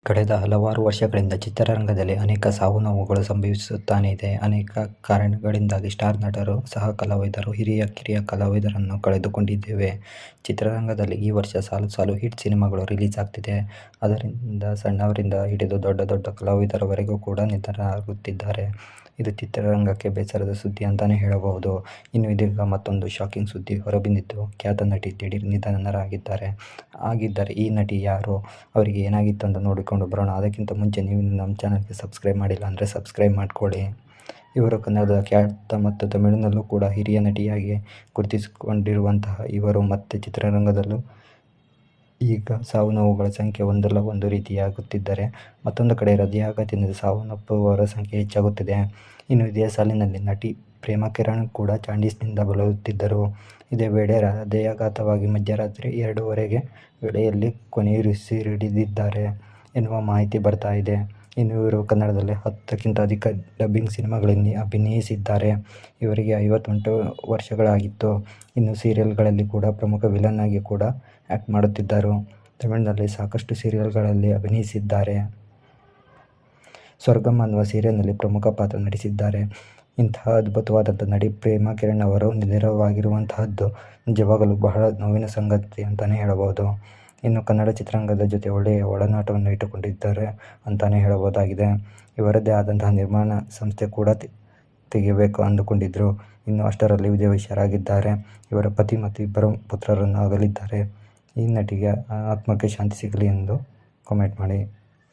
ಕಳೆದ ಹಲವಾರು ವರ್ಷಗಳಿಂದ ಚಿತ್ರರಂಗದಲ್ಲಿ ಅನೇಕ ಸಾವು-ನೋವುಗಳು ಸಂಭವಿಸುತ್ತಾನೇ ಇದೆ. ಅನೇಕ ಕಾರಣಗಳಿಂದಾಗಿ ಸ್ಟಾರ್ ನಟರು, ಸಹ ಕಲಾವಿದರು, ಹಿರಿಯ-ಕಿರಿಯ ಕಲಾವಿದರನ್ನು ಕಳೆದುಕೊಂಡಿದ್ದೇವೆ. ಚಿತ್ರರಂಗದಲ್ಲಿ ಈ ವರ್ಷ ಸಾಲು ಸಾಲು ಹಿಟ್ ಸಿನಿಮಾಗಳು ರಿಲೀಸ್ ಆಗ್ತಿದೆ. ಅದರಿಂದ ಸಣ್ಣವರಿಂದ ಹಿಡಿದು ದೊಡ್ಡ ಕಲಾವಿದರವರೆಗೂ ಕೂಡ ನಿಧನರಾಗುತ್ತಿದ್ದಾರೆ. ಇದು ಚಿತ್ರರಂಗಕ್ಕೆ ಬೇಸರದ ಸುದ್ದಿ ಅಂತಾನೆ ಹೇಳಬಹುದು. ಇನ್ನು ಇದೀಗ ಮತ್ತೊಂದು ಶಾಕಿಂಗ್ ಸುದ್ದಿ ಹೊರಬಿದ್ದಿದ್ದು, ಖ್ಯಾತ ನಟಿ ದಿಢೀರ್ ನಿಧನರಾಗಿದ್ದಾರೆ. ಹಾಗಿದ್ದರೆ ಈ ನಟಿ ಯಾರು, ಅವರಿಗೆ ಏನಾಗಿತ್ತು ಅಂತ ನೋಡಿಕೊಂಡು ಬರೋಣ. ಅದಕ್ಕಿಂತ ಮುಂಚೆ ನೀವು ನಮ್ಮ ಚಾನಲ್ಗೆ ಸಬ್ಸ್ಕ್ರೈಬ್ ಮಾಡಿಲ್ಲ ಅಂದರೆ ಸಬ್ಸ್ಕ್ರೈಬ್ ಮಾಡ್ಕೊಳ್ಳಿ. ಇವರು ಕನ್ನಡದ ಖ್ಯಾತ ಮತ್ತು ತಮಿಳಿನಲ್ಲೂ ಕೂಡ ಹಿರಿಯ ನಟಿಯಾಗಿ ಗುರುತಿಸಿಕೊಂಡಿರುವಂತಹ ಇವರು ಮತ್ತೆ ಚಿತ್ರರಂಗದಲ್ಲೂ ಈಗ ಸಾವು-ನೋವುಗಳ ಸಂಖ್ಯೆ ಒಂದಲ್ಲ ಒಂದು ರೀತಿಯಾಗುತ್ತಿದ್ದರೆ, ಮತ್ತೊಂದು ಕಡೆ ಹೃದಯಾಘಾತದಿಂದ ಸಾವನ್ನಪ್ಪುವವರ ಸಂಖ್ಯೆ ಹೆಚ್ಚಾಗುತ್ತಿದೆ. ಇನ್ನು ಇದೇ ಸಾಲಿನಲ್ಲಿ ನಟಿ ಪ್ರೇಮಾ ಕಿರಣ್ ಕೂಡ ಜಾಂಡೀಸ್ನಿಂದ ಬಳಲುತ್ತಿದ್ದರು. ಇದೇ ವೇಳೆ ಹೃದಯಾಘಾತವಾಗಿ ಮಧ್ಯರಾತ್ರಿ 2:15 ವೇಳೆಯಲ್ಲಿ ಕೊನೆಯುಸಿರೆಳೆದಿದ್ದಾರೆ ಎನ್ನುವ ಮಾಹಿತಿ ಬರ್ತಾ ಇದೆ. ಇನ್ನು ಇವರು ಕನ್ನಡದಲ್ಲಿ 10ಕ್ಕಿಂತ ಅಧಿಕ ಡಬ್ಬಿಂಗ್ ಸಿನಿಮಾಗಳಲ್ಲಿ ಅಭಿನಯಿಸಿದ್ದಾರೆ. ಇವರಿಗೆ 58 ವರ್ಷಗಳಾಗಿತ್ತು. ಇನ್ನು ಸೀರಿಯಲ್ಗಳಲ್ಲಿ ಕೂಡ ಪ್ರಮುಖ ವಿಲನ್ ಆಗಿ ಕೂಡ ಆ್ಯಕ್ಟ್ ಮಾಡುತ್ತಿದ್ದರು. ತಮಿಳಿನಲ್ಲಿ ಸಾಕಷ್ಟು ಸೀರಿಯಲ್ಗಳಲ್ಲಿ ಅಭಿನಯಿಸಿದ್ದಾರೆ. ಸ್ವರ್ಗಂ ಅನ್ನುವ ಸೀರಿಯಲ್ನಲ್ಲಿ ಪ್ರಮುಖ ಪಾತ್ರ ನಟಿಸಿದ್ದಾರೆ. ಇಂತಹ ಅದ್ಭುತವಾದಂಥ ನಟಿ ಪ್ರೇಮಾ ಕಿರಣ್ ಅವರು ನಿಧನರಾಗಿರುವಂತಹದ್ದು ನಿಜವಾಗಲೂ ಬಹಳ ನೋವಿನ ಸಂಗತಿ ಅಂತಾನೆ ಹೇಳಬಹುದು. ಇನ್ನು ಕನ್ನಡ ಚಿತ್ರರಂಗದ ಜೊತೆ ಒಳ್ಳೆಯ ಒಡನಾಟವನ್ನು ಇಟ್ಟುಕೊಂಡಿದ್ದಾರೆ ಅಂತಾನೆ ಹೇಳಬಹುದಾಗಿದೆ. ಇವರದ್ದೇ ಆದಂತಹ ನಿರ್ಮಾಣ ಸಂಸ್ಥೆ ಕೂಡ ತೆಗೆಯಬೇಕು ಅಂದುಕೊಂಡಿದ್ರು. ಇನ್ನು ಅಷ್ಟರಲ್ಲಿ ವಿಧಿವಶರಾಗಿದ್ದಾರೆ. ಇವರ ಪತಿ ಮತ್ತು ಇಬ್ಬರು ಪುತ್ರರನ್ನು ಅಗಲಿದ್ದಾರೆ. ಈ ನಟಿಗೆ ಆತ್ಮಕ್ಕೆ ಶಾಂತಿ ಸಿಗಲಿ ಎಂದು ಕಾಮೆಂಟ್ ಮಾಡಿ.